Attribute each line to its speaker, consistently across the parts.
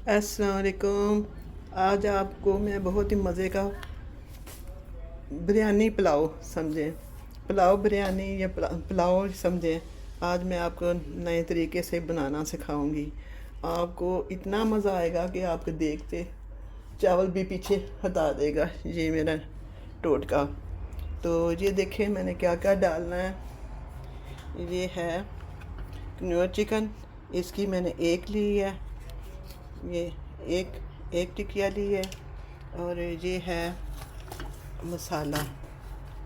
Speaker 1: अस्सलाम वालेकुम। आज आपको मैं बहुत ही मज़े का बिरयानी पुलाव समझें, पुलाव बिरयानी या पुलाव समझें। आज मैं आपको नए तरीके से बनाना सिखाऊंगी। आपको इतना मज़ा आएगा कि आपको देखते चावल भी पीछे हटा देगा। ये मेरा टोटका। तो ये देखें मैंने क्या क्या डालना है। ये है कन्योर चिकन, इसकी मैंने एक ली है। ये एक टिकिया ली है। और ये है मसाला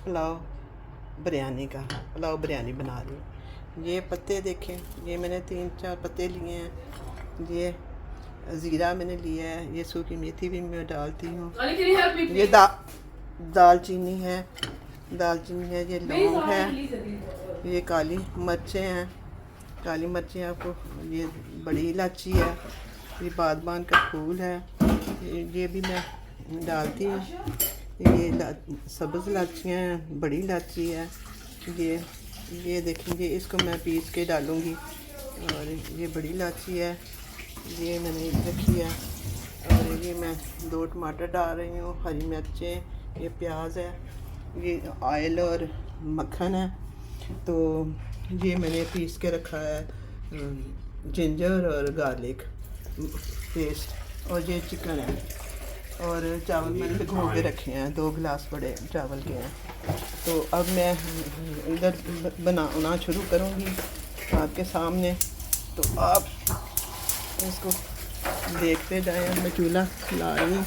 Speaker 1: पुलाव बिरयानी का, पुलाव बिरयानी बना रही हूँ। ये पत्ते देखें, ये मैंने 3-4 पत्ते लिए हैं। ये ज़ीरा मैंने लिया है। ये सूखी मेथी भी मैं डालती हूँ। ये दालचीनी है, ये लौंग है, ये काली मिर्चें हैं, काली मिर्चें आपको, ये बड़ी इलायची है, ये बादबान का फूल है, ये भी मैं डालती हूँ। ये सब्ज़ इलायचियाँ हैं, बड़ी इलायची है। ये देखेंगे, इसको मैं पीस के डालूँगी। और ये बड़ी इलायची है, ये मैंने रखी है। और ये मैं 2 टमाटर डाल रही हूँ, हरी मिर्चें, ये प्याज है, ये ऑयल और मक्खन है। तो ये मैंने पीस के रखा है जिंजर और गार्लिक पेस्ट। और ये चिकन है। और चावल मैंने भिगो के रखे हैं, 2 गिलास बड़े चावल के हैं। तो अब मैं इधर बनाना शुरू करूँगी आपके सामने। तो आप इसको देखते जाएं। मैं चूल्हा ला रही हूँ।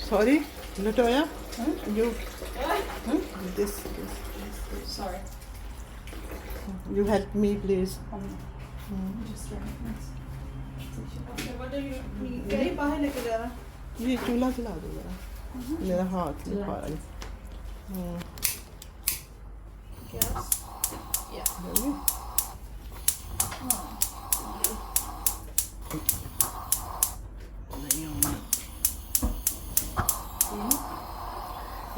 Speaker 1: Sorry, Latoya, you this.
Speaker 2: Sorry.
Speaker 1: You help me, please.
Speaker 2: Just
Speaker 3: Okay, what do you need? कहीं बाहर लेके जा रहा?
Speaker 1: ये चूल्हा जला दो जरा, मेरा हाथ नहीं पा रही।
Speaker 3: Gas?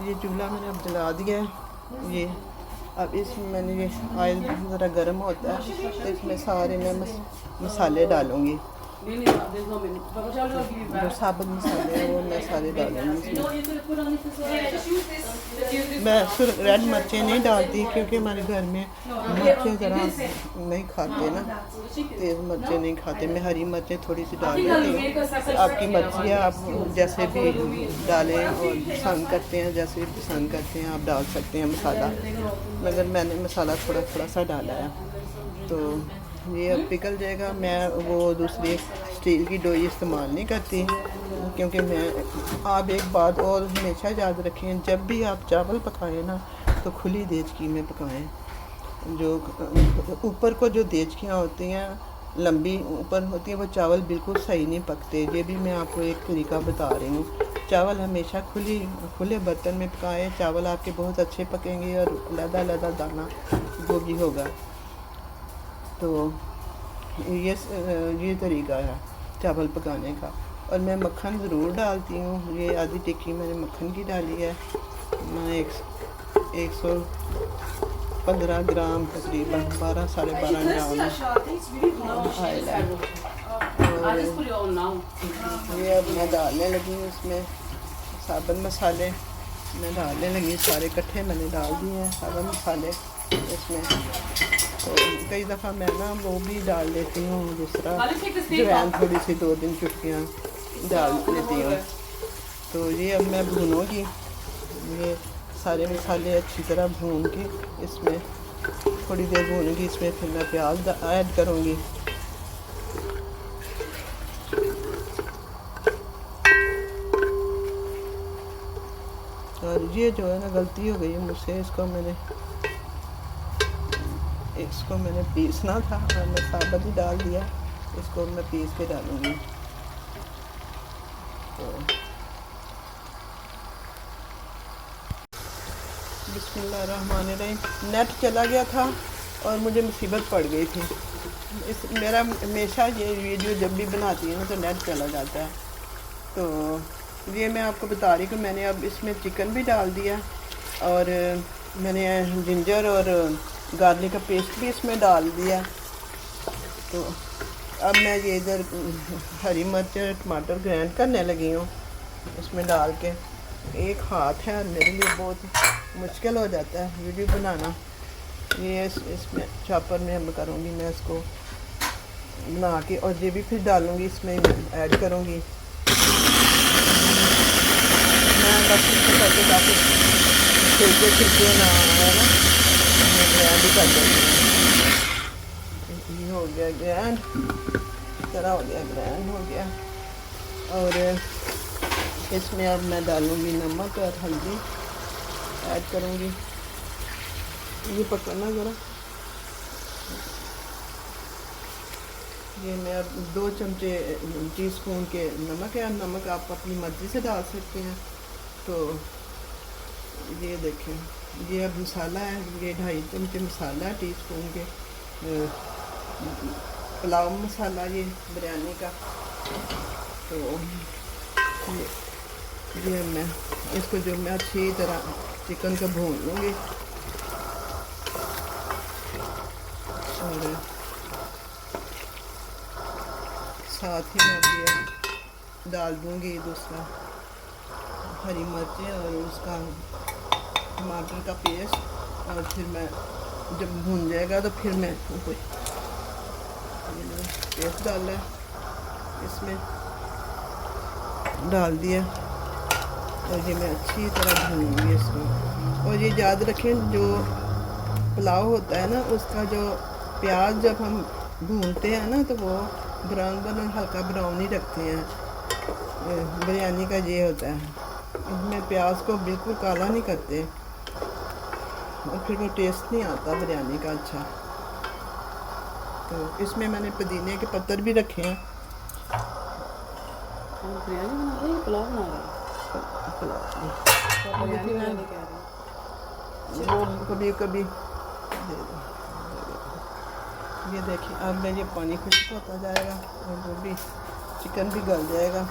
Speaker 1: ये चूल्हा मैंने अब जला दिया है। ये अब इसमें मैंने ये ऑयल ज़रा गर्म होता है, तो इसमें सारे मैं मसाले डालूँगी। जो साबुत मसाले हैं वो मैं सारे डालूँगी इसमें। मैं सिर्फ रेड मिर्चें नहीं डालती, क्योंकि हमारे घर में मिर्चें ज़रा नहीं खाते ना, तेज़ मिर्चें नहीं खाते। मैं हरी मिर्चें थोड़ी सी डाल देती हूँ। आपकी मर्ज़ी है, आप जैसे भी डालें और पसंद करते हैं, जैसे भी पसंद करते हैं आप डाल सकते हैं मसाला। मगर मैंने मसाला थोड़ा सा डाला है। तो ये अब पिघल जाएगा। मैं वो दूसरी स्टील की डोई इस्तेमाल नहीं करती, क्योंकि मैं आप एक बात और हमेशा याद रखें, जब भी आप चावल पकाएं ना तो खुली देचकी में पकाएं। जो ऊपर को जो देचकियाँ होती हैं लंबी ऊपर होती हैं, वो चावल बिल्कुल सही नहीं पकते। ये भी मैं आपको एक तरीका बता रही हूँ। चावल हमेशा खुले बर्तन में पकाएं, चावल आपके बहुत अच्छे पकेंगे और लदा दाना वो भी होगा। तो ये तरीका है चावल पकाने का। और मैं मक्खन ज़रूर डालती हूँ। ये आधी टिक्की मैंने मक्खन की डाली है। मैं 115 ग्राम तकरीबन 12-12.5 ग्राम ऑयल है। और ये अब मैं डालने लगी हूँ इसमें साबुत मसाले। मैं डालने लगी, सारे इकट्ठे मैंने डाल दिए हैं साबुत मसाले इसमें। तो कई दफ़ा मैं ना वो भी डाल लेती हूँ, जिस तरह जवैन थोड़ी सी 2-3 चुटकियाँ डाल लेती हूँ। तो ये अब मैं भूनूँगी, ये सारे मसाले अच्छी तरह भून के इसमें थोड़ी देर भूनूँगी। इसमें फिर मैं प्याज ऐड करूँगी। और ये जो है ना गलती हो गई मुझसे, इसको मैंने पीसना था और मैं साबुत ही डाल दिया। इसको मैं पीस के डालूँगी। तो बिस्मिल्लाहिर्रहमानिर्रहीम। नेट चला गया था और मुझे मुसीबत पड़ गई थी। मेरा हमेशा ये वीडियो जब भी बनाती है ना तो नेट चला जाता है। तो ये मैं आपको बता रही हूँ, मैंने अब इसमें चिकन भी डाल दिया और मैंने जिंजर और गार्लिक का पेस्ट भी इसमें डाल दिया। तो अब मैं ये इधर हरी मिर्च टमाटर ग्राइंड करने लगी हूँ इसमें डाल के। एक हाथ है और मेरे लिए बहुत मुश्किल हो जाता है वीडियो बनाना। ये इसमें चॉपर में अब करूँगी मैं इसको बना के, और ये भी फिर डालूँगी इसमें ऐड करूँगी मैं। बस इसको करके काफ़ी छिलके ना आया ना, मैं ग्रैंड ही कर देती हूँ। ये हो गया ग्रैंड, तरह हो गया ग्रैंड हो गया। और इसमें अब मैं डालूँगी नमक और हल्दी ऐड करूँगी। ये पकड़ना ज़रा, ये मैं अब 2 चमचे टीस्पून के नमक है। नमक आप अपनी मर्ज़ी से डाल सकते हैं। तो ये देखें, ये अब मसाला है, ये 2.5 चमचे मसाला है टीस्पून के, पुलाव मसाला ये बिरयानी का। तो ये मैं इसको जो मैं अच्छी तरह चिकन को भून लूँगी और साथ ही मैं ये डाल दूँगी दूसरा हरी मिर्चें और उसका टमाटर का पेस्ट। और फिर मैं जब भून जाएगा तो फिर मैं कोई पेस्ट डाला है इसमें डाल दिया और ये मैं अच्छी तरह भूनूंगी इसको। और ये याद रखें, जो पुलाव होता है ना उसका जो प्याज जब हम भूनते हैं ना तो वो ब्राउन हल्का ब्राउन ही रखते हैं। बिरयानी का ये होता है, इसमें प्याज को बिल्कुल काला नहीं करते और फिर वो टेस्ट नहीं आता बिरयानी का अच्छा। तो इसमें मैंने पुदीने के पत्तर भी रखे हैं।
Speaker 3: बिरयानी बना रहे हैं, पुलाव बना रहे हैं? बिरयानी बनाने कह रहे हैं।
Speaker 1: वो कभी कभी ये देखिए, अब मैं ये पानी खुश्क होता जाएगा और वो भी चिकन भी गल जाएगा।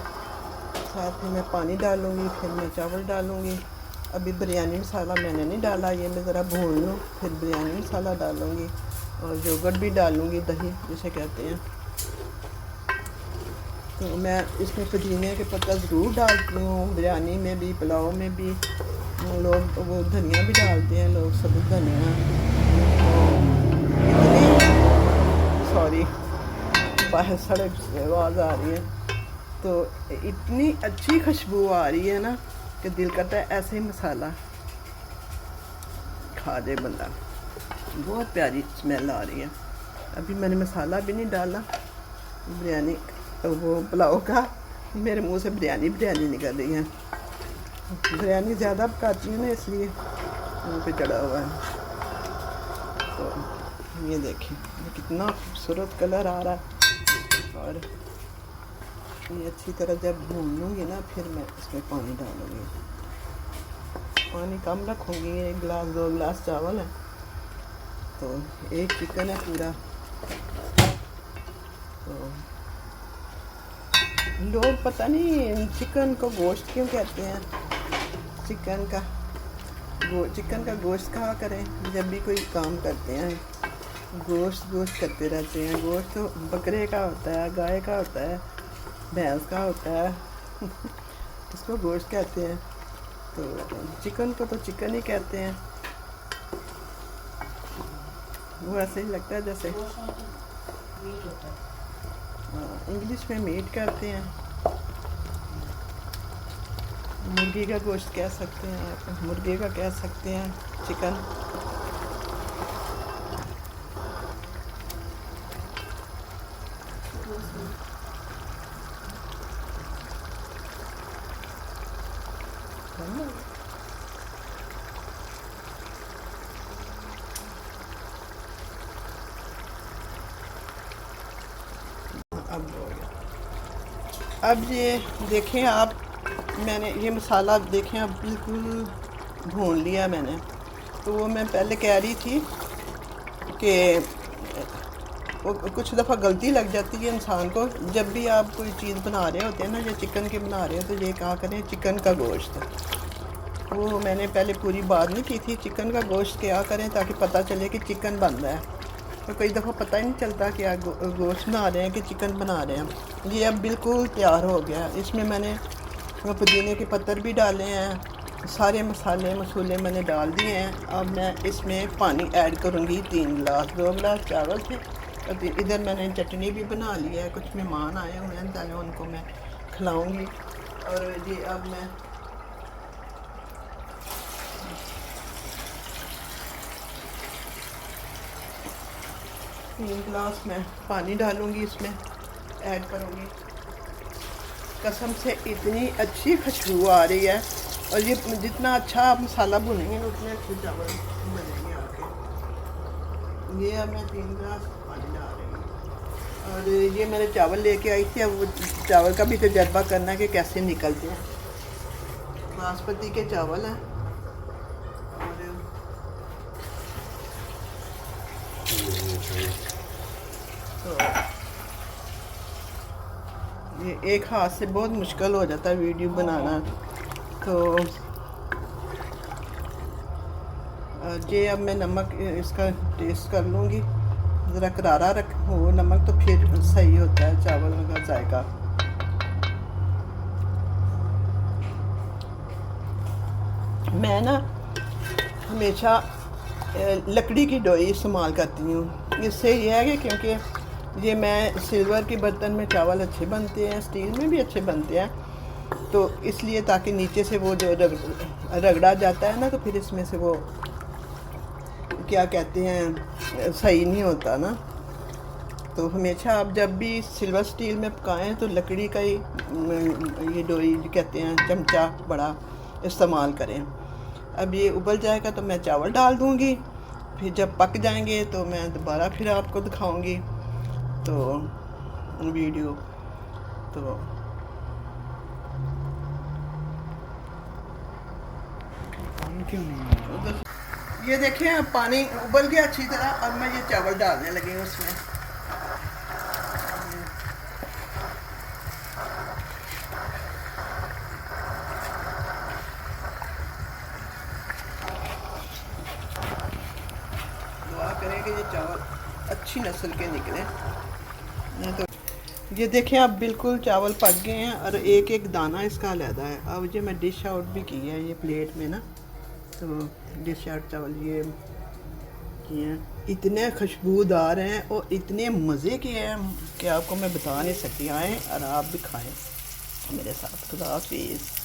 Speaker 1: साथ में मैं पानी डालूँगी, फिर मैं चावल डालूँगी। अभी बिरयानी मसाला मैंने नहीं डाला, ये मैं ज़रा भून लूँ फिर बिरयानी मसाला डालूँगी और योगर्ट भी डालूँगी, दही जिसे कहते हैं। तो मैं इसमें पुदीने के पत्ता ज़रूर डालती हूँ, बिरयानी में भी पुलाव में भी। लोग वो धनिया भी डालते हैं, लोग सबूत धनिया। सॉरी, बाहर सड़क से आवाज़ आ रही है। तो इतनी अच्छी खुशबू आ रही है ना कि दिल करता है ऐसे ही मसाला खा जाए बंदा। बहुत प्यारी स्मेल आ रही है। अभी मैंने मसाला भी नहीं डाला बिरयानी वो पुलाव का, मेरे मुंह से बिरयानी निकल रही है। बिरयानी ज़्यादा पकाती हूँ ना, इसलिए मुँह पे चढ़ा हुआ है। तो ये देखिए, ये कितना खूबसूरत कलर आ रहा है। और ये अच्छी तरह जब भून लूँगी ना फिर मैं इसमें पानी डालूँगी। पानी कम रखूँगी, 1 गिलास 2 गिलास चावल है तो 1 चिकन है पूरा। तो लोग पता नहीं चिकन को गोश्त क्यों कहते हैं। चिकन का गोश्त कहा करें जब भी कोई काम करते हैं, गोश्त करते रहते हैं। गोश्त तो बकरे का होता है, गाय का होता है, भैंस का होता है इसको गोश्त कहते हैं। तो चिकन को तो चिकन ही कहते हैं। वो ऐसे ही लगता है जैसे इंग्लिश में मीट कहते हैं। मुर्गी का गोश्त कह सकते हैं आप, मुर्गे का कह सकते हैं चिकन। अब हो गया। अब ये देखें आप, मैंने ये मसाला देखें अब बिल्कुल भून लिया मैंने। तो वो मैं पहले कह रही थी कि वो कुछ दफ़ा गलती लग जाती है इंसान को। जब भी आप कोई चीज़ बना रहे होते हैं ना, या चिकन के बना रहे हो, तो ये कहा करें चिकन का गोश्त। वो मैंने पहले पूरी बात नहीं की थी। चिकन का गोश्त क्या करें ताकि पता चले कि चिकन बन रहा है। तो कई दफ़ा पता ही नहीं चलता कि आप गोश्त बना रहे हैं कि चिकन बना रहे हैं। ये अब बिल्कुल तैयार हो गया। इसमें मैंने पुदीने के पत्तर भी डाले हैं, सारे मसाले मसूले मैंने डाल दिए हैं। अब मैं इसमें पानी ऐड करूँगी 3 गिलास। 2 गिलास चावल थे, और इधर मैंने चटनी भी बना ली है। कुछ मेहमान आए हुए हैं, पहले उनको मैं खिलाऊँगी। और ये अब मैं तीन गिलास में पानी डालूँगी, इसमें ऐड करूँगी। कसम से इतनी अच्छी खुशबू आ रही है, और ये जितना अच्छा आप मसाला भुनेंगे ना उतने अच्छे चावल बनेंगे आपके। ये अब मैं 3 गिलास पानी डाल रही हूँ। और ये मैंने चावल लेके आई थी। अब वो चावल का भी तजर्बा करना है कि कैसे निकलते हैं। बासमती के चावल हैं। तो ये एक हाथ से बहुत मुश्किल हो जाता है वीडियो बनाना। तो ये अब मैं नमक इसका टेस्ट कर लूँगी। ज़रा करारा रख हो नमक तो फिर सही होता है चावल का जायका। मैं ना हमेशा लकड़ी की डोई इस्तेमाल करती हूँ। इससे यह है कि क्योंकि ये मैं सिल्वर के बर्तन में चावल अच्छे बनते हैं, स्टील में भी अच्छे बनते हैं, तो इसलिए ताकि नीचे से वो जो रगड़ा जाता है ना, तो फिर इसमें से वो क्या कहते हैं सही नहीं होता ना। तो हमेशा आप जब भी सिल्वर स्टील में पकाएं तो लकड़ी का ही ये डोई कहते हैं चमचा बड़ा इस्तेमाल करें। अब ये उबल जाएगा तो मैं चावल डाल दूँगी। फिर जब पक जाएंगे तो मैं दोबारा फिर आपको दिखाऊंगी तो वीडियो। तो
Speaker 4: क्यों नहीं
Speaker 1: ये देखें अब पानी उबल गया अच्छी तरह। अब मैं ये चावल डालने लगी हूँ उसमें। दुआ करें कि ये चावल अच्छी नस्ल के निकले। नहीं तो ये देखें अब बिल्कुल चावल पक गए हैं और एक एक दाना इसका अलहदा है। अब ये मैं डिश आउट भी की है ये प्लेट में ना, तो डिश आउट चावल ये किए हैं। इतने खुशबूदार हैं और इतने मज़े के हैं कि आपको मैं बता नहीं सकती। आएँ और आप भी खाएं मेरे साथ। खुदा हाफिज़।